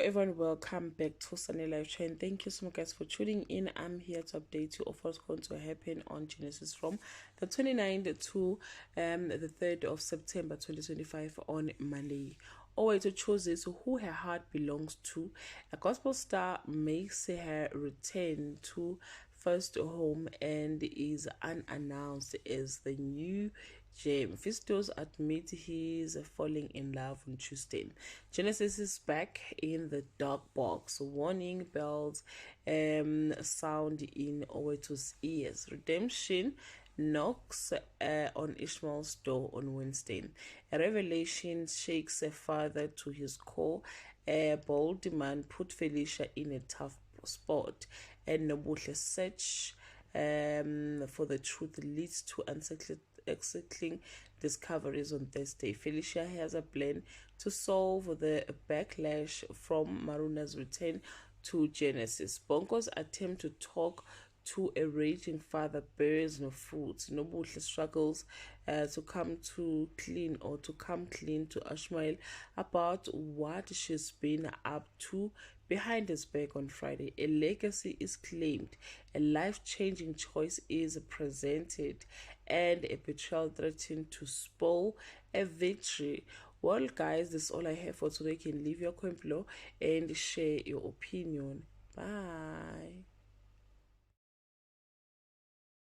everyone, welcome back to Sunny Live Chain. Thank you so much guys for tuning in. I'm here to update you of what's going to happen on Genesis from the 29th to the 3rd of September 2025 on Monday. Always to choose this who her heart belongs to. A gospel star makes her return to first home and is unannounced as the new gem. Fistos admit he's falling in love on Tuesday. Genesis is back in the dark box. Warning bells sound in Oweto's ears. Redemption knocks on Ishmael's door on Wednesday. A revelation shakes a father to his core. A bold man put Felicia in a tough spot, and Nobuhle search for the truth leads to unsettling discoveries on Thursday. Felicia has a plan to solve the backlash from Maruna's return to Genesis. Bonko's attempt to talk to a raging father bears no fruit. Nobuhle struggles to come clean to Ishmael about what she's been up to behind his back on Friday. A legacy is claimed, a life-changing choice is presented, and a betrayal threatened to spoil a victory. Well guys, this is all I have for today. You can leave your comment below and share your opinion. Bye.